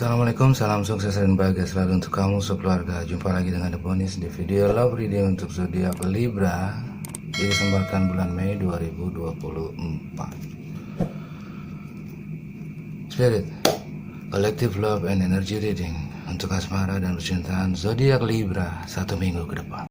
Assalamualaikum, salam sukses dan bahagia selalu untuk kamu sekeluarga. Jumpa lagi dengan The Bonis di video love reading untuk zodiak Libra di kesempatan bulan Mei 2024. Spirit, collective love and energy reading untuk asmara dan percintaan zodiak Libra 1 minggu ke depan.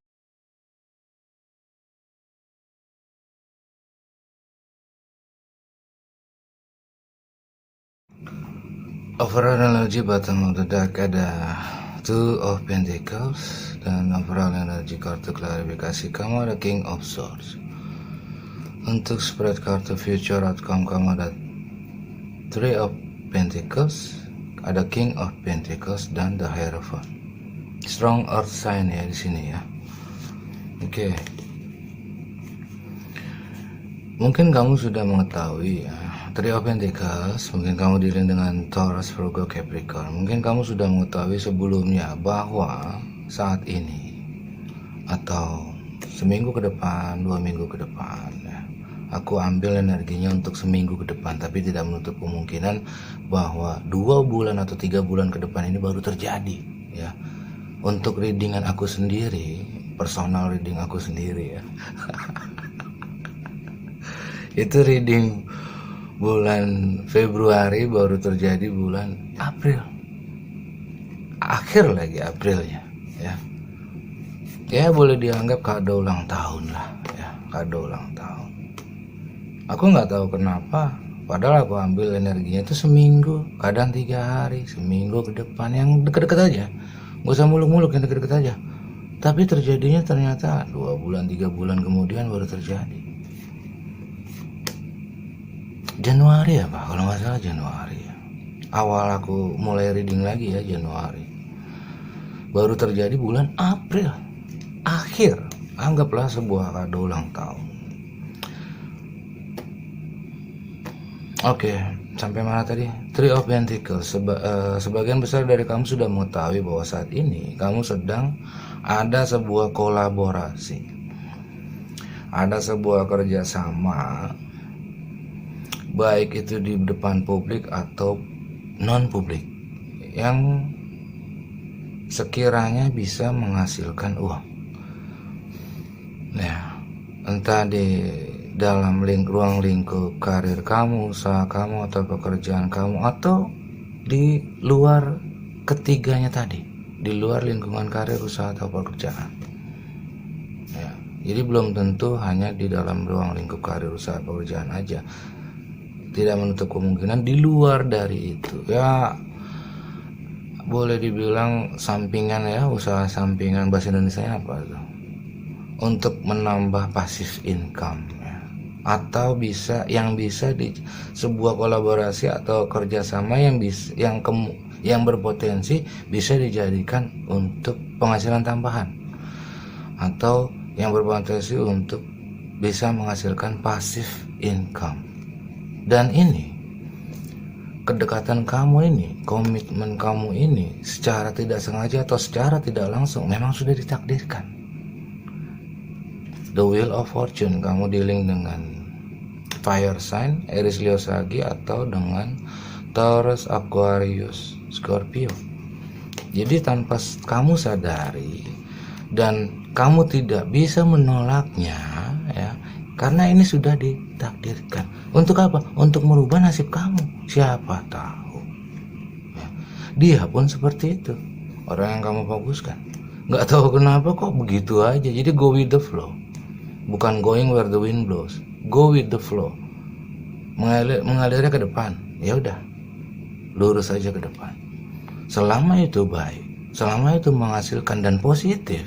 Overall energy bottom of the deck ada Two of Pentacles, dan overall energy kartu klarifikasi kamu ada King of Swords. Untuk spread kartu future outcome kamu ada Three of Pentacles, ada King of Pentacles dan The Hierophant. Strong earth sign ya di sini ya. Oke. Mungkin kamu sudah mengetahui ya, Three of Pentacles, mungkin kamu dealing dengan Taurus, Virgo, Capricorn. Mungkin kamu sudah mengetahui sebelumnya bahwa saat ini atau seminggu ke depan, 2 minggu ke depan ya, aku ambil energinya untuk seminggu ke depan, tapi tidak menutup kemungkinan bahwa 2 bulan atau 3 bulan ke depan ini baru terjadi ya. Untuk readingan aku sendiri, personal reading aku sendiri ya. Itu reading bulan Februari baru terjadi bulan April, akhir lagi Aprilnya ya. Ya boleh dianggap kado ulang tahun lah ya, kado ulang tahun. Aku nggak tahu kenapa, padahal aku ambil energinya itu seminggu, kadang 3 hari, seminggu ke depan, yang deket-deket aja, nggak usah muluk-muluk, yang deket-deket aja. Tapi terjadinya ternyata 2 bulan 3 bulan kemudian baru terjadi. Januari ya Pak, kalau nggak salah Januari ya. Awal aku mulai reading lagi ya Januari. Baru terjadi bulan April. Akhir, anggaplah sebuah kado ulang tahun. Oke, sampai mana tadi? Three of Pentacles. Sebagian besar dari kamu sudah mengetahui bahwa saat ini kamu sedang ada sebuah kolaborasi. Ada sebuah kerjasama, baik itu di depan publik atau non publik, yang sekiranya bisa menghasilkan uang. Nah, entah di dalam ruang lingkup karir kamu, usaha kamu, atau pekerjaan kamu, atau di luar ketiganya tadi, di luar lingkungan karir, usaha, atau pekerjaan. Ya, jadi belum tentu hanya di dalam ruang lingkup karir, usaha, pekerjaan aja. Tidak menutup kemungkinan di luar dari itu ya, boleh dibilang sampingan ya, usaha sampingan, bahasa Indonesia apa itu, untuk menambah passive income ya. Atau bisa di sebuah kolaborasi atau kerjasama yang berpotensi bisa dijadikan untuk penghasilan tambahan, atau yang berpotensi untuk bisa menghasilkan passive income. Dan ini, kedekatan kamu ini, komitmen kamu ini, secara tidak sengaja atau secara tidak langsung memang sudah ditakdirkan. The Wheel of Fortune, kamu dealing dengan fire sign, Aries, Leo, Sagi, atau dengan Taurus, Aquarius, Scorpio. Jadi tanpa kamu sadari dan kamu tidak bisa menolaknya ya, karena ini sudah ditakdirkan. Untuk apa? Untuk merubah nasib kamu. Siapa tahu ya, dia pun seperti itu, orang yang kamu fokuskan. Nggak tahu kenapa kok begitu aja. Jadi go with the flow, bukan going where the wind blows. Go with the flow, mengalirnya ke depan. Ya udah, lurus aja ke depan. Selama itu baik, selama itu menghasilkan dan positif,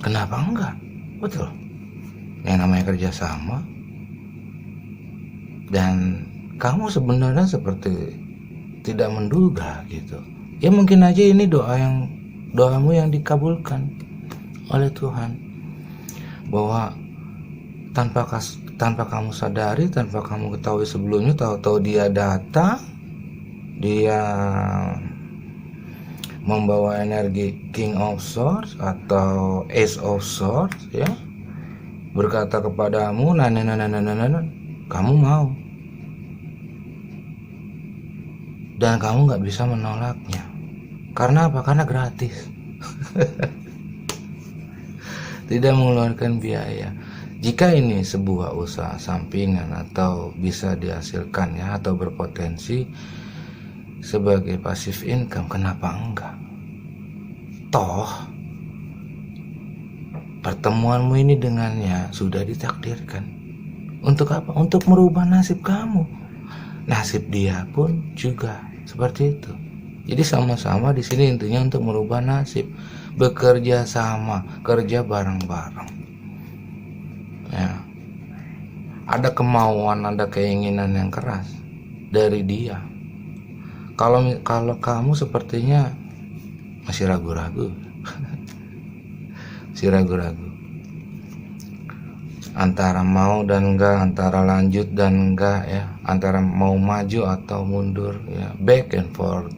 kenapa enggak? Betul. Yang namanya kerjasama, dan kamu sebenarnya seperti tidak menduga gitu ya, mungkin aja ini doamu yang dikabulkan oleh Tuhan, bahwa tanpa kamu sadari, tanpa kamu ketahui sebelumnya, tahu-tahu dia datang, dia membawa energi King of Swords atau Ace of Swords ya, berkata kepadamu, kamu mau. dan kamu nggak bisa menolaknya. Karena apa? Karena gratis. Tidak mengeluarkan biaya. Jika ini sebuah usaha sampingan atau bisa dihasilkan ya, atau berpotensi sebagai passive income, kenapa enggak? Toh pertemuanmu ini dengannya sudah ditakdirkan. Untuk apa? Untuk merubah nasib kamu. Nasib dia pun juga seperti itu. Jadi sama-sama di sini intinya untuk merubah nasib, bekerja sama, kerja bareng-bareng. Ya. Ada kemauan, ada keinginan yang keras dari dia. Kalau kamu sepertinya masih ragu-ragu. Masih ragu-ragu. Antara mau dan enggak, antara lanjut dan enggak ya, antara mau maju atau mundur ya, back and forth,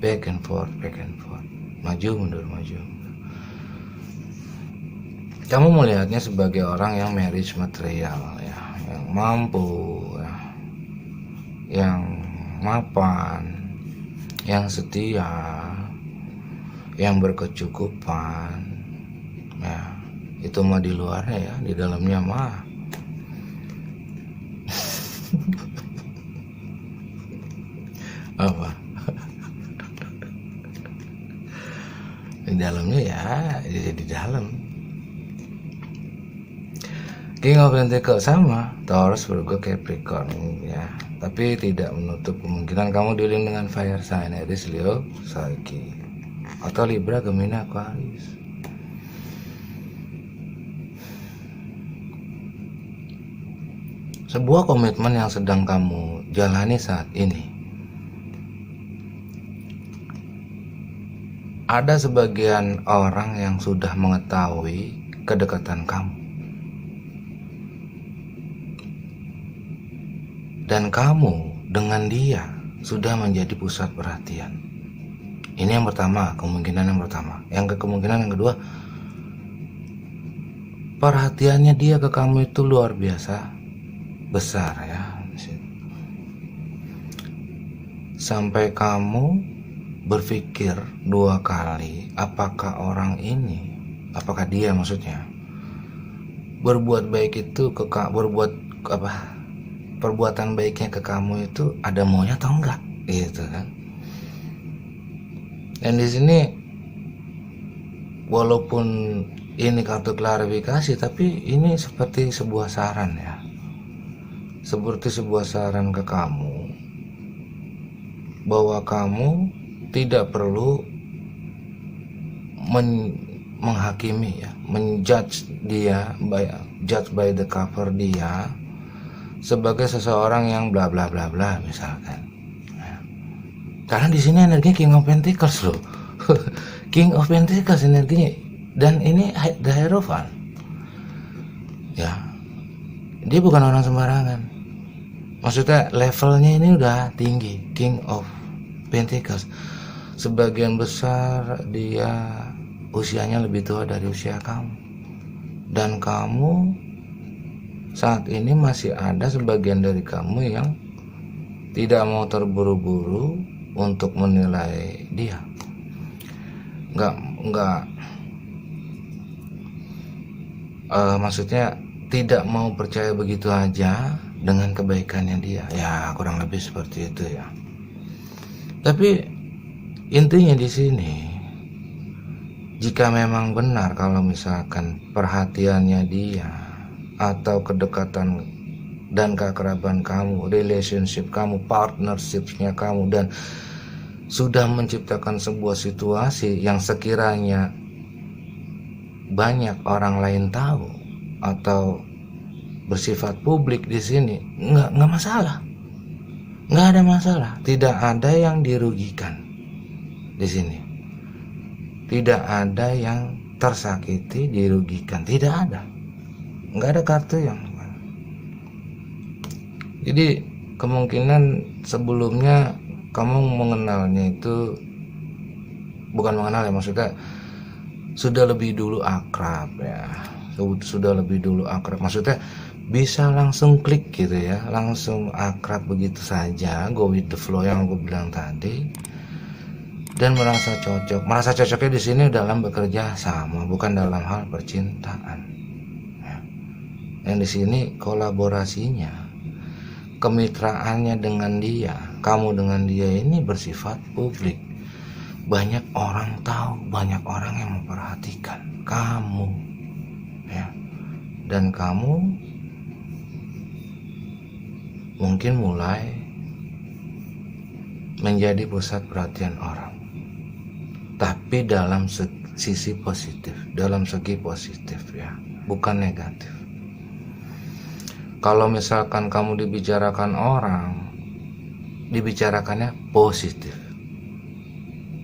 back and forth, back and forth, maju mundur, maju. Kamu melihatnya sebagai orang yang marriage material ya, yang mampu ya, yang mapan, yang setia, yang berkecukupan ya. Itu mah di luarnya ya, di dalamnya mah apa? Di dalamnya ya, di dalam. King of Pentacles sama Taurus, Virgo, Capricorn ya. Tapi tidak menutup kemungkinan kamu dealing dengan fire sign Aries, Leo, Psyche, atau Libra, Gemini, Aquarius. Sebuah komitmen yang sedang kamu jalani saat ini. Ada sebagian orang yang sudah mengetahui kedekatan kamu. Dan kamu dengan dia sudah menjadi pusat perhatian. Ini yang pertama, kemungkinan yang pertama. Kemungkinan yang kedua, perhatiannya dia ke kamu itu luar biasa besar ya. Sampai kamu berpikir dua kali, apakah orang ini, apakah dia maksudnya, berbuat baik itu perbuatan baiknya ke kamu itu ada maunya atau enggak, gitu kan? Dan di sini walaupun ini kartu klarifikasi, tapi ini seperti sebuah saran ya, seperti sebuah saran ke kamu bahwa kamu tidak perlu menghakimi ya, menjudge dia judge by the cover dia sebagai seseorang yang bla bla bla bla misalkan. Nah, karena di sini energinya King of Pentacles loh. King of Pentacles energinya, dan ini the Hierophant. Ya. Dia bukan orang sembarangan. Maksudnya levelnya ini udah tinggi, King of Pentacles. Sebagian besar dia usianya lebih tua dari usia kamu. Dan kamu saat ini masih ada sebagian dari kamu yang tidak mau terburu-buru untuk menilai dia. Maksudnya tidak mau percaya begitu aja dengan kebaikannya dia. Ya, kurang lebih seperti itu ya. Tapi intinya di sini, jika memang benar kalau misalkan perhatiannya dia atau kedekatan dan keakraban kamu, relationship kamu, partnershipnya kamu, dan sudah menciptakan sebuah situasi yang sekiranya banyak orang lain tahu atau bersifat publik di sini, nggak masalah, nggak ada masalah, tidak ada yang dirugikan di sini, tidak ada yang tersakiti, dirugikan, tidak ada. Nggak ada kartu yang. Jadi kemungkinan sebelumnya kamu mengenalnya itu, bukan mengenal ya, maksudnya sudah lebih dulu akrab ya, sudah lebih dulu akrab, maksudnya bisa langsung klik gitu ya, langsung akrab begitu saja, go with the flow yang aku bilang tadi, dan merasa cocok. Merasa cocoknya di sini dalam bekerja sama, bukan dalam hal percintaan. Ya. Yang di sini kolaborasinya, kemitraannya dengan dia, kamu dengan dia ini bersifat publik. Banyak orang tahu, banyak orang yang memperhatikan kamu, ya. Dan kamu mungkin mulai menjadi pusat perhatian orang, tapi dalam sisi positif, dalam segi positif ya, bukan negatif. Kalau misalkan kamu dibicarakan orang, dibicarakannya positif.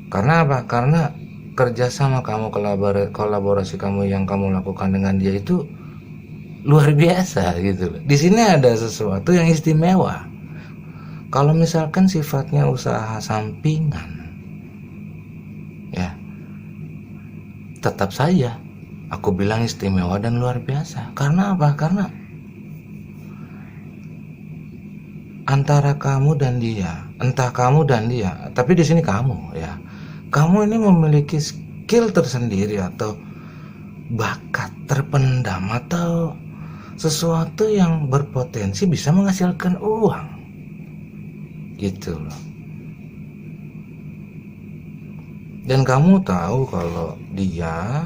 Karena apa? Karena kerjasama kamu, kolaborasi kamu yang kamu lakukan dengan dia itu luar biasa gitu loh. Di sini ada sesuatu yang istimewa. Kalau misalkan sifatnya usaha sampingan, ya tetap saja aku bilang istimewa dan luar biasa. Karena apa? Karena antara kamu dan dia, entah kamu dan dia, tapi di sini kamu ya, kamu ini memiliki skill tersendiri atau bakat terpendam atau sesuatu yang berpotensi bisa menghasilkan uang gitu loh. Dan kamu tahu kalau dia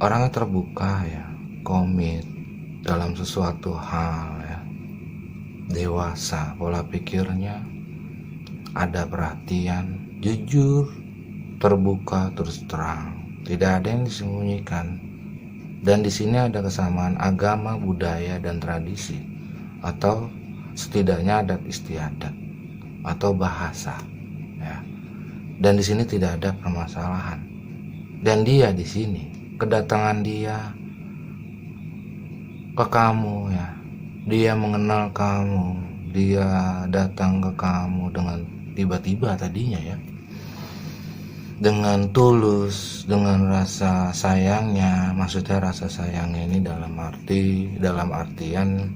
orangnya terbuka ya, komit dalam sesuatu hal ya, dewasa pola pikirnya, ada perhatian, jujur, terbuka, terus terang, tidak ada yang disembunyikan. Dan di sini ada kesamaan agama, budaya, dan tradisi, atau setidaknya adat istiadat atau bahasa ya. Dan di sini tidak ada permasalahan. Dan dia di sini, kedatangan dia ke kamu ya, dia mengenal kamu, dia datang ke kamu dengan tiba-tiba tadinya ya, dengan tulus, dengan rasa sayangnya. Maksudnya rasa sayangnya ini dalam artian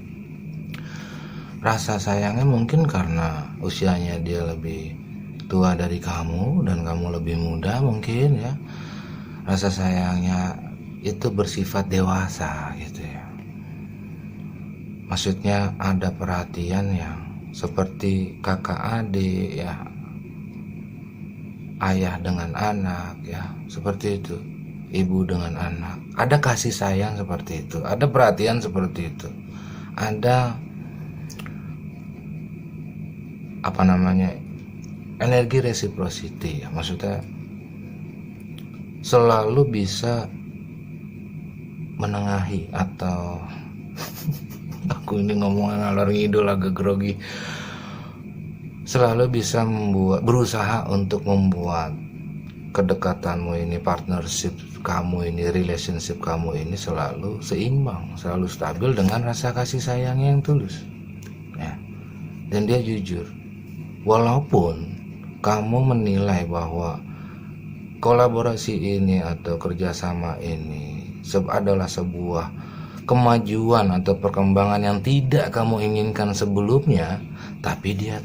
rasa sayangnya mungkin karena usianya dia lebih tua dari kamu dan kamu lebih muda mungkin ya. Rasa sayangnya itu bersifat dewasa gitu ya. Maksudnya ada perhatian yang seperti kakak adik ya, ayah dengan anak ya, seperti itu, ibu dengan anak. Ada kasih sayang seperti itu, ada perhatian seperti itu, ada energi reciprocity ya. Maksudnya selalu bisa menengahi atau aku ini ngomong ngalor ngidul agak grogi, selalu bisa berusaha untuk membuat kedekatanmu ini, partnership kamu ini, relationship kamu ini selalu seimbang, selalu stabil dengan rasa kasih sayangnya yang tulus ya. Dan dia jujur, walaupun kamu menilai bahwa kolaborasi ini atau kerjasama ini adalah sebuah kemajuan atau perkembangan yang tidak kamu inginkan sebelumnya, tapi dia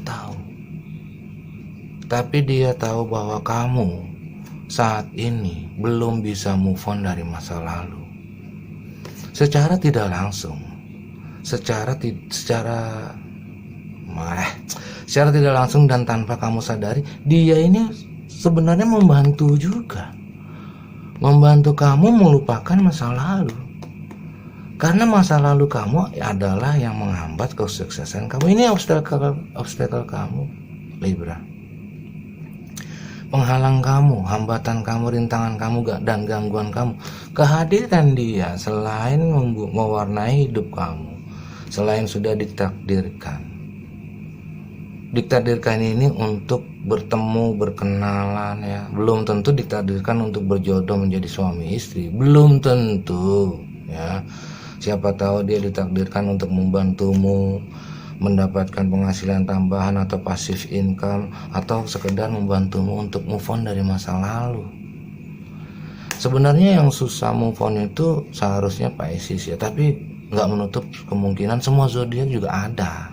tahu bahwa kamu saat ini belum bisa move on dari masa lalu. Secara tidak langsung, secara tidak langsung dan tanpa kamu sadari, dia ini sebenarnya membantu kamu melupakan masa lalu. Karena masa lalu kamu adalah yang menghambat kesuksesan kamu. Ini obstacle kamu, Libra. Penghalang kamu, hambatan kamu, rintangan kamu, dan gangguan kamu. Kehadiran dia selain mewarnai hidup kamu, selain sudah ditakdirkan ini untuk bertemu, berkenalan ya. Belum tentu ditakdirkan untuk berjodoh menjadi suami istri, belum tentu ya. Siapa tahu dia ditakdirkan untuk membantumu mendapatkan penghasilan tambahan atau passive income, atau sekedar membantumu untuk move on dari masa lalu. Sebenarnya yang susah move on itu seharusnya Pisces ya, tapi nggak menutup kemungkinan semua zodiak juga ada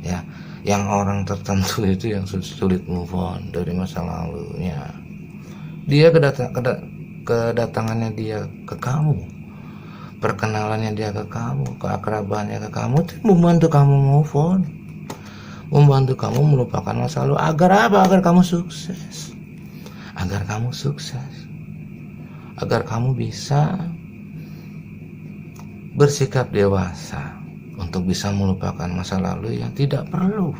ya, yang orang tertentu itu yang sulit move on dari masa lalunya. Dia kedatangannya dia ke kamu, perkenalannya dia ke kamu, keakrabannya ke kamu itu membantu kamu move on, membantu kamu melupakan masa lalu. Agar apa? Agar kamu sukses, agar kamu sukses, agar kamu bisa bersikap dewasa untuk bisa melupakan masa lalu yang tidak perlu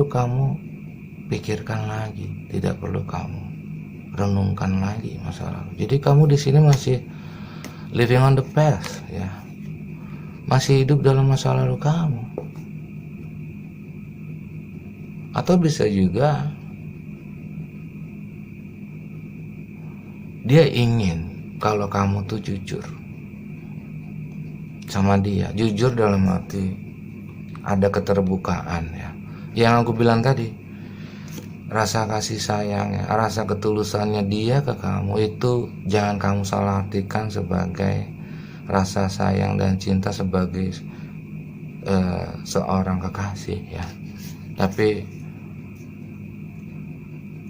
kamu pikirkan lagi, tidak perlu kamu renungkan lagi masa lalu. Jadi kamu di sini masih living on the past ya, masih hidup dalam masa lalu kamu. Atau bisa juga dia ingin kalau kamu tuh jujur sama dia, jujur dalam arti ada keterbukaan ya. Yang aku bilang tadi, rasa kasih sayangnya, rasa ketulusannya dia ke kamu itu jangan kamu salah artikan sebagai rasa sayang dan cinta sebagai seorang kekasih ya. Tapi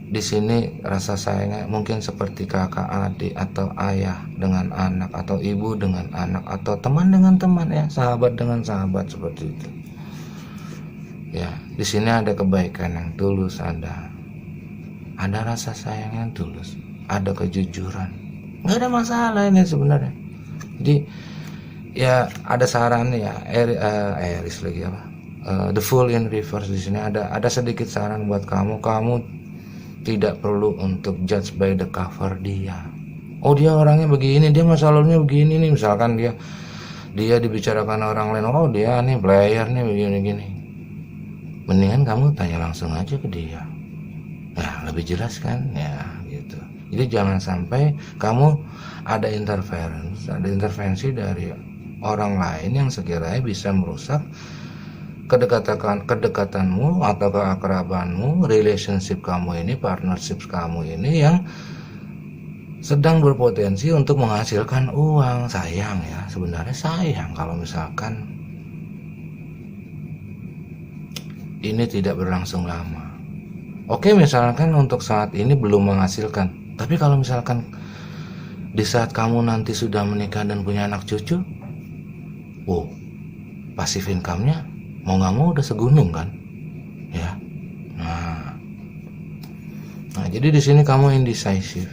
di sini rasa sayangnya mungkin seperti kakak adik atau ayah dengan anak atau ibu dengan anak atau teman dengan teman ya, sahabat dengan sahabat, seperti itu. Ya, di sini ada kebaikan yang tulus, ada rasa sayang yang tulus, ada kejujuran. Nggak ada masalah ini sebenarnya. Jadi ya ada saran ya, Aries lagi apa? The Fool in Reverse di sini ada sedikit saran buat kamu. Kamu tidak perlu untuk judge by the cover dia. Oh dia orangnya begini, dia masa lalunya begini nih. Misalkan dia dibicarakan orang lain, oh dia nih player nih begini-gini. Mendingan kamu tanya langsung aja ke dia. Ya lebih jelas kan ya gitu. Jadi jangan sampai kamu ada intervensi dari orang lain yang sekiranya bisa merusak kedekatanmu atau keakrabanmu, relationship kamu ini, partnership kamu ini yang sedang berpotensi untuk menghasilkan uang. Sayang ya, sebenarnya sayang kalau misalkan ini tidak berlangsung lama. Oke, misalkan untuk saat ini belum menghasilkan, tapi kalau misalkan di saat kamu nanti sudah menikah dan punya anak cucu, passive income-nya mau nggak mau udah segunung kan ya. Nah jadi di sini kamu indecisive.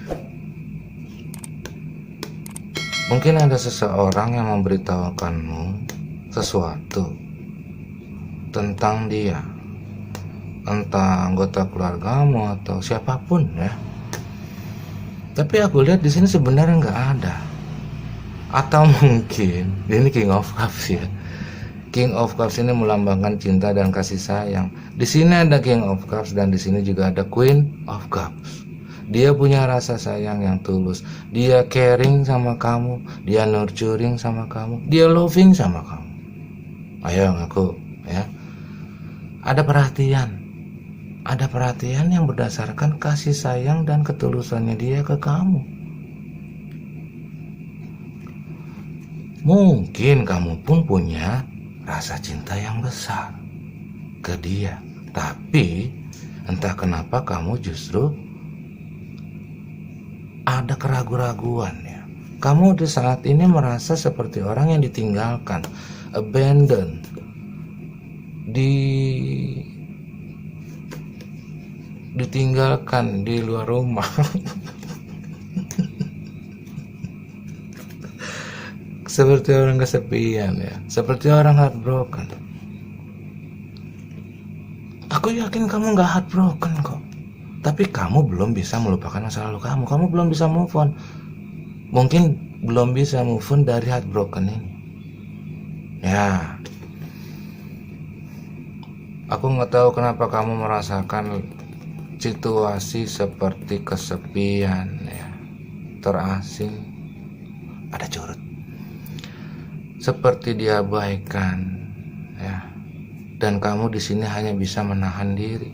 Mungkin ada seseorang yang memberitahukanmu sesuatu tentang dia, entah anggota keluargamu atau siapapun ya. Tapi aku lihat di sini sebenarnya nggak ada. Atau mungkin ini King of Cups ya. King of Cups ini melambangkan cinta dan kasih sayang. Di sini ada King of Cups dan di sini juga ada Queen of Cups. Dia punya rasa sayang yang tulus. Dia caring sama kamu, dia nurturing sama kamu, dia loving sama kamu. Ayo ngaku ya. Ada perhatian yang berdasarkan kasih sayang dan ketulusannya dia ke kamu. Mungkin kamu pun punya rasa cinta yang besar ke dia, tapi entah kenapa kamu justru ada keraguan-raguan ya. Kamu di saat ini merasa seperti orang yang ditinggalkan, abandoned, ditinggalkan di luar rumah. Seperti orang kesepian ya, seperti orang heartbroken. Aku yakin kamu gak heartbroken kok, tapi kamu belum bisa melupakan masa lalu kamu belum bisa move on. Mungkin belum bisa move on dari heartbroken ini ya. Aku gak tahu kenapa kamu merasakan situasi seperti kesepian ya, terasing, ada curut, seperti diabaikan ya, dan kamu di sini hanya bisa menahan diri.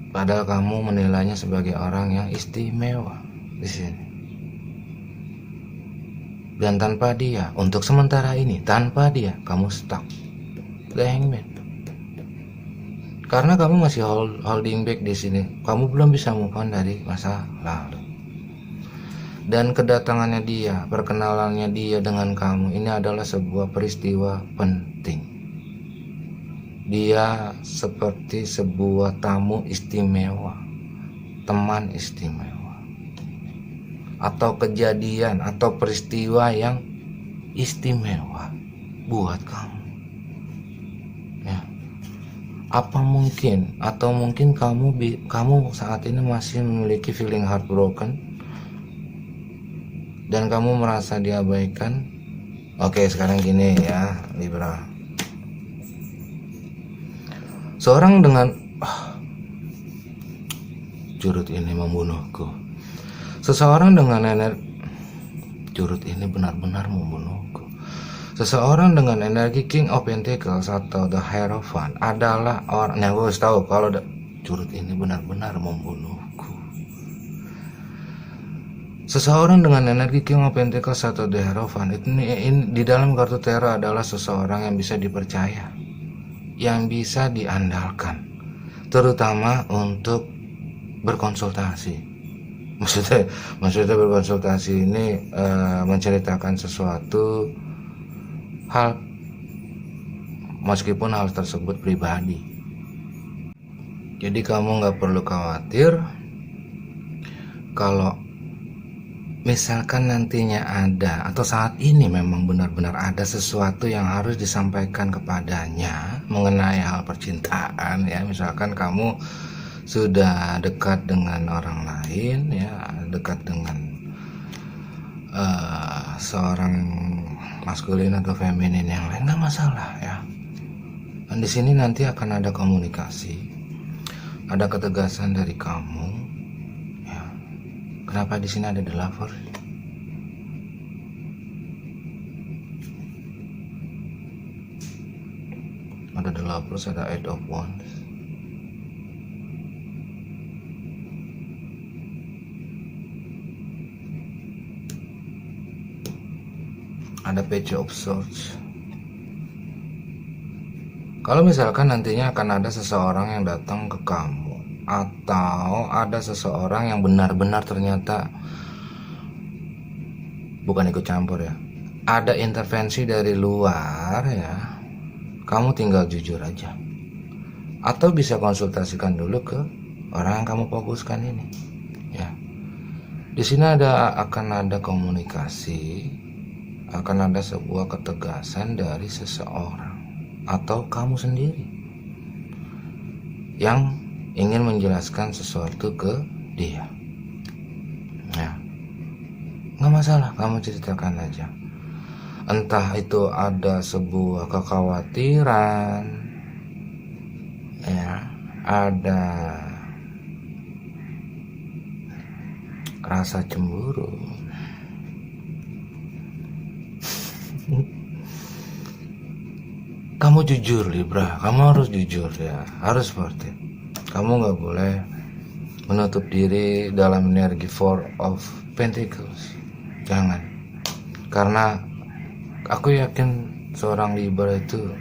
Padahal kamu menilainya sebagai orang yang istimewa di sini. Dan tanpa dia, untuk sementara ini, tanpa dia, kamu stuck. The Hangman. Karena kamu masih holding back di sini. Kamu belum bisa move on dari masa lalu. Dan kedatangannya dia, perkenalannya dia dengan kamu, ini adalah sebuah peristiwa penting. Dia seperti sebuah tamu istimewa, teman istimewa, atau kejadian atau peristiwa yang istimewa buat kamu. Ya. Apa mungkin atau mungkin kamu saat ini masih memiliki feeling heartbroken dan kamu merasa diabaikan? Oke, sekarang gini ya, Libra. Seorang dengan curut ini membunuhku. Seseorang dengan curut ini benar-benar membunuhku. Seseorang dengan energi King of Pentacles atau The Hierophant adalah orang yang gue harus tahu kalau curut ini benar-benar membunuhku. Seseorang dengan energi King of Pentacles atau The Hierophant ini di dalam kartu tarot adalah seseorang yang bisa dipercaya, yang bisa diandalkan, terutama untuk berkonsultasi. Maksudnya berkonsultasi ini menceritakan sesuatu hal, meskipun hal tersebut pribadi. Jadi kamu nggak perlu khawatir kalau misalkan nantinya ada atau saat ini memang benar-benar ada sesuatu yang harus disampaikan kepadanya mengenai hal percintaan, ya misalkan kamu sudah dekat dengan orang lain, ya dekat dengan seorang maskulin atau feminin yang lain, nggak masalah ya. Dan di sini nanti akan ada komunikasi, ada ketegasan dari kamu. Ya. Kenapa di sini ada the lover? Ada the lovers, ada eight of wands. Ada page of swords. Kalau misalkan nantinya akan ada seseorang yang datang ke kamu, atau ada seseorang yang benar-benar ternyata bukan ikut campur ya, ada intervensi dari luar ya, kamu tinggal jujur aja, atau bisa konsultasikan dulu ke orang yang kamu fokuskan ini ya. Di sini akan ada komunikasi, akan ada sebuah ketegasan dari seseorang atau kamu sendiri yang ingin menjelaskan sesuatu ke dia. Ya, nggak masalah, kamu ceritakan aja. Entah itu ada sebuah kekhawatiran, ya, ada rasa cemburu. Kamu jujur Libra, kamu harus jujur ya, harus seperti. Kamu nggak boleh menutup diri dalam energi Four of Pentacles, jangan. Karena aku yakin seorang Libra itu,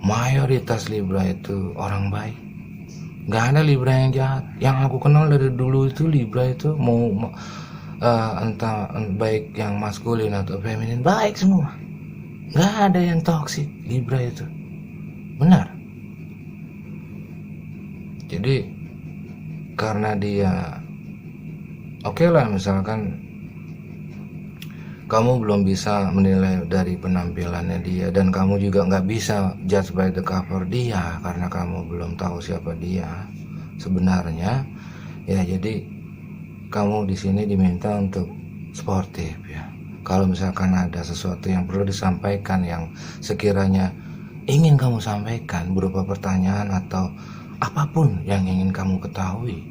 mayoritas Libra itu orang baik. Nggak ada Libra yang jahat. Yang aku kenal dari dulu itu Libra itu mau entah baik yang maskulin atau feminin, baik semua. Nggak ada yang toksik Libra itu, benar. Jadi karena dia oke lah, misalkan kamu belum bisa menilai dari penampilannya dia, dan kamu juga nggak bisa judge by the cover dia karena kamu belum tahu siapa dia sebenarnya ya. Jadi kamu di sini diminta untuk sportif ya. Kalau misalkan ada sesuatu yang perlu disampaikan yang sekiranya ingin kamu sampaikan berupa pertanyaan atau apapun yang ingin kamu ketahui,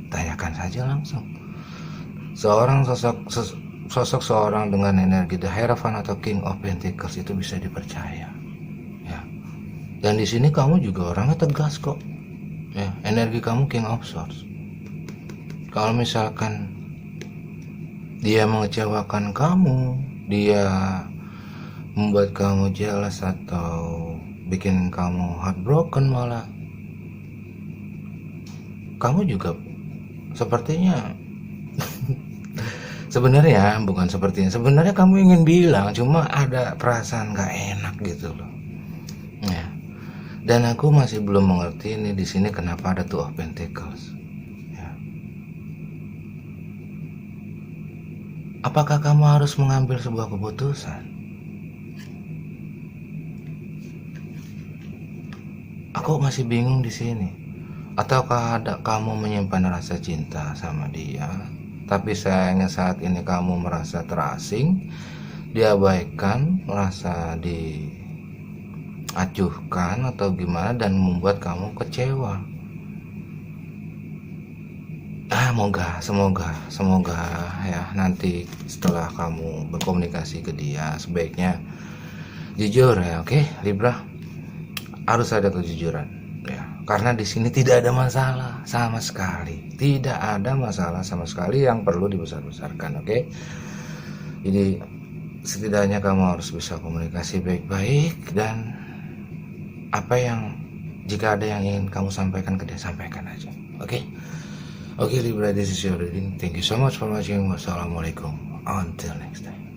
tanyakan saja langsung. Seorang sosok seorang dengan energi The Hierophant atau King of Pentacles itu bisa dipercaya ya. Dan di sini kamu juga orangnya tegas kok ya. energi kamu King of Swords. Kalau misalkan dia mengecewakan kamu, dia membuat kamu jealous atau bikin kamu heartbroken, malah kamu juga sepertinya sebenarnya kamu ingin bilang, cuma ada perasaan gak enak gitu loh ya. Dan aku masih belum mengerti ini di sini kenapa ada Two of Pentacles ya. Apakah kamu harus mengambil sebuah keputusan? Aku masih bingung di sini. Ataukah ada kamu menyimpan rasa cinta sama dia, tapi sayangnya saat ini kamu merasa terasing, diabaikan, merasa diacuhkan atau gimana, dan membuat kamu kecewa. Semoga ya nanti setelah kamu berkomunikasi ke dia sebaiknya jujur ya, oke Libra, harus ada kejujuran ya, karena di sini tidak ada masalah sama sekali, tidak ada masalah sama sekali yang perlu dibesar-besarkan, oke. Jadi setidaknya kamu harus bisa komunikasi baik-baik, dan apa yang, jika ada yang ingin kamu sampaikan ke dia, sampaikan aja, oke. Oke Libra, this is your reading. Thank you so much for watching. Wassalamualaikum. Until next time.